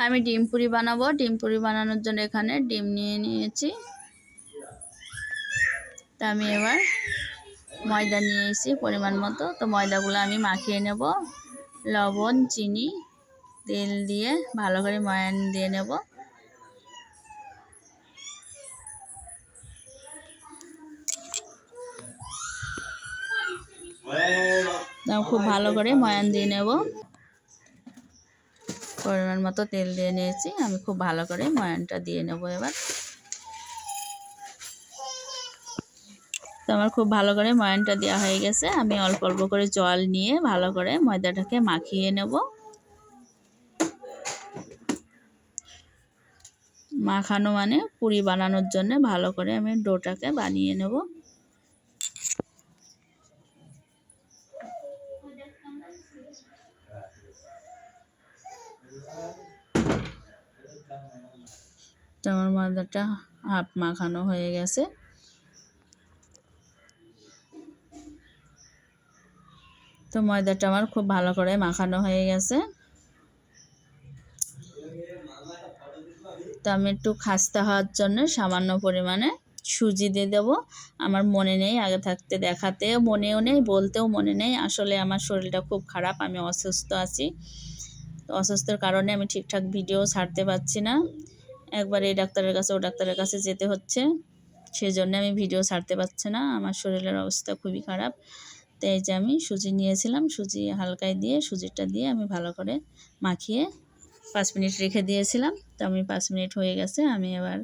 আমি ডিম পুরি বানাবো। ডিম পুরি বানানোর জন্য এখানে ডিম নিয়ে নিয়েছি। তা আমি এবার ময়দা নিয়ে এসেছি পরিমাণ মতো। তো ময়দাগুলো আমি মাখিয়ে নেব। লবণ, চিনি, তেল দিয়ে ভালো করে ময়ান দিয়ে নেব। খুব ভালো করে ময়ান দিয়ে নেব। পরিমাণ মতো তেল দিয়ে নিয়েছি। আমি খুব ভালো করে ময়ানটা দিয়ে নেব এবার। তো আমার খুব ভালো করে ময়ানটা দেওয়া হয়ে গেছে। আমি অল্প অল্প করে জল নিয়ে ভালো করে ময়দাটাকে মাখিয়ে নেব। মাখানো মানে পুরি বানানোর জন্য ভালো করে আমি ডোটাকে বানিয়ে নেব। তো আমার ময়দাটা হাফ মাখানো হয়ে গেছে। তো ময়দাটা আমার খুব ভালো করে মাখানো হয়ে গেছে। তো আমি একটু খাস্তা হওয়ার জন্য সামান্য পরিমাণে সুজি দিয়ে দেবো। আমার মনে নেই, আগে থাকতে দেখাতেও মনেও নেই, বলতেও মনে নেই। আসলে আমার শরীরটা খুব খারাপ, আমি অসুস্থ আছি। তো অসুস্থর কারণে আমি ঠিকঠাক ভিডিও ছাড়তে পারছি না। একবার এই ডাক্তারের কাছে ও ডাক্তারের কাছে যেতে হচ্ছে, সেজন্য আমি ভিডিও ছাড়তে পারছি না। আমার শরীরের অবস্থা খুবই খারাপ। তো এই যে আমি সুজি নিয়েছিলাম, সুজি হালকায় দিয়ে সুজিটা দিয়ে আমি ভালো করে মাখিয়ে 5 মিনিট রেখে দিয়েছিলাম। তো আমি 5 মিনিট হয়ে গেছে। আমি এবার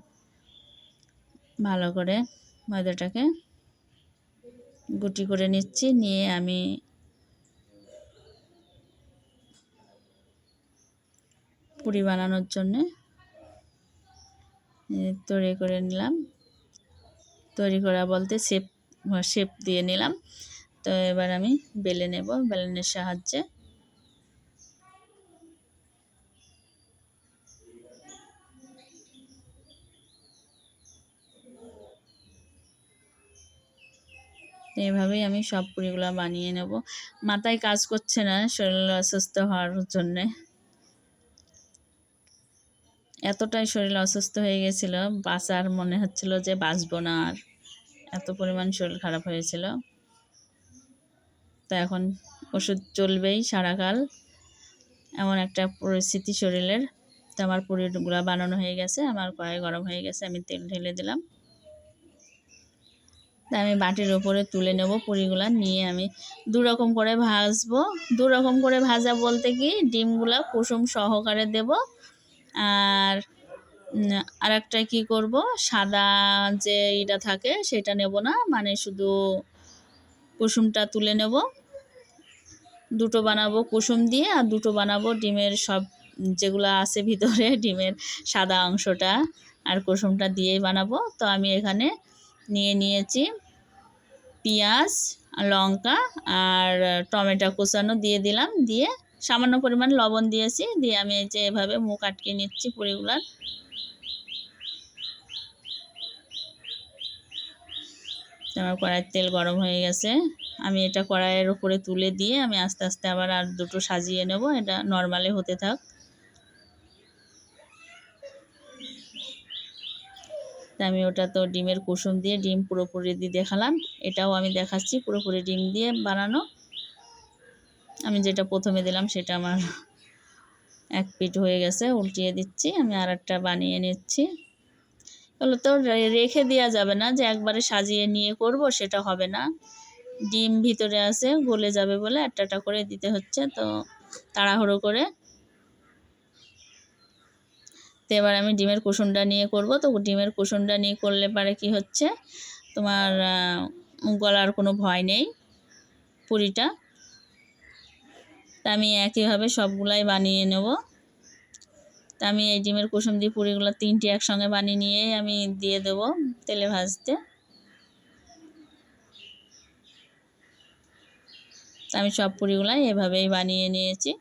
ভালো করে ময়দাটাকে গুটি করে নিচ্ছি। নিয়ে আমি পুরি বানানোর জন্যে তৈরি করে নিলাম। তৈরি করা বলতে শেপ দিয়ে নিলাম। তো এবার আমি বেলে নেব বেলনের সাহায্যে। এভাবেই আমি সব পুরিগুলো বানিয়ে নেব। মাথায় কাজ করছে না শরীর অসুস্থ হওয়ার জন্যে। এতটাই শরীর অসুস্থ হয়ে গেছিল, বাঁচার মনে হচ্ছিল যে বাঁচবো না আর। এত পরিমাণ শরীর খারাপ হয়েছিল। তো এখন ওষুধ চলবেই সারাকাল, এমন একটা পরিস্থিতি শরীরের। তো আমার পুরিগুলো বানানো হয়ে গেছে। আমার কড়াই গরম হয়ে গেছে, আমি তেল ঢেলে দিলাম। তাই আমি বাটির ওপরে তুলে নেব পুরিগুলা। নিয়ে আমি দুরকম করে ভাজবো। দুরকম করে ভাজা বলতে কি, ডিমগুলা কুসুম সহকারে দেব। আর আরেকটা কি করব, সাদা যে এটা থাকে সেটা নেব না, মানে শুধু কুসুমটা তুলে নেব। দুটো বানাবো কুসুম দিয়ে, আর দুটো বানাবো ডিমের সব যেগুলো আছে ভিতরে, ডিমের সাদা অংশটা আর কুসুমটা দিয়েই বানাবো। তো আমি এখানে নিয়েছি পেঁয়াজ, লঙ্কা আর টমেটো কুচানো দিয়ে দিলাম। দিয়ে সামান্য পরিমাণ লবণ দিয়েছি। দিয়ে আমি এই যে এভাবে মুখ আটকে নিচ্ছি পুরিগুলার। আমার কড়াইয়ের তেল গরম হয়ে গেছে। আমি এটা কড়াইয়ের উপরে তুলে দিয়ে আমি আস্তে আস্তে আবার আর দুটো সাজিয়ে নেব। এটা নর্মালে হতে থাক। তা আমি ওটা তো ডিমের কুসুম দিয়ে, ডিম পুরোপুরি দিয়ে দেখালাম। এটাও আমি দেখাচ্ছি পুরোপুরি ডিম দিয়ে বানানো। আমি যেটা প্রথমে দিলাম সেটা আমার এক পিঠ হয়ে গেছে, উল্টিয়ে দিচ্ছি। আমি আর একটা বানিয়ে নিচ্ছি। এগুলো তো রেখে দেওয়া যাবে না, যে একবারে সাজিয়ে নিয়ে করব সেটা হবে না। ডিম ভিতরে আছে, গলে যাবে বলে একটা একটা করে দিতে হচ্ছে। তো তাড়াহুড়ো করে। তো এবার আমি ডিমের কুসুমটা নিয়ে করব। তো ডিমের কুসুমটা নিয়ে করলে পারে কি হচ্ছে, তোমার গলার কোনো ভয় নেই পুরিটা। তা আমি একইভাবে সবগুলাই বানিয়ে নেব। তা আমি এই ডিমের কুসুম দিয়ে পুরিগুলো 3টি একসঙ্গে বানিয়ে নিয়ে আমি দিয়ে দেব তেলে ভাজতে। তা আমি সব পুরিগুলাই এভাবেই বানিয়ে নিয়েছি।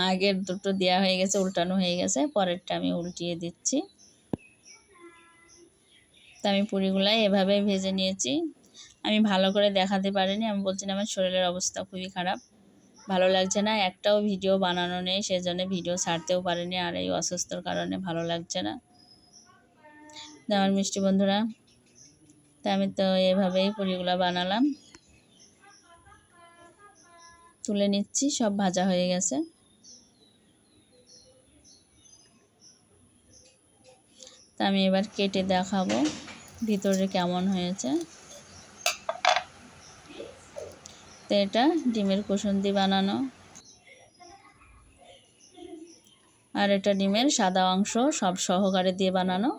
আগের দুটো দেওয়া হয়ে গেছে, উল্টানো হয়ে গেছে, পরেরটা আমি উল্টিয়ে দিচ্ছি। তো আমি পুরিগুলাই এভাবে ভেজে নিয়েছি। আমি ভালো করে দেখাতে পারিনি, আমি বলছি না আমার শরীরের অবস্থা খুবই খারাপ, ভালো লাগছে না, একটাও ভিডিও বানানো নেই, সেজন্য ভিডিও ছাড়তেও পারিনি, আর এই অসুস্থর কারণে ভালো লাগছে না। আমার মিষ্টি বন্ধুরা, তা আমি তো এভাবেই পুরিগুলা বানালাম, তুলে নিচ্ছি, সব ভাজা হয়ে গেছে। তা আমি এবার কেটে দেখাবো ভিতরে কেমন হয়েছে। তো এটা ডিমের কুসুন্দি বানানো, আর এটা ডিমের সাদা অংশ সব সহকারে দিয়ে বানানো।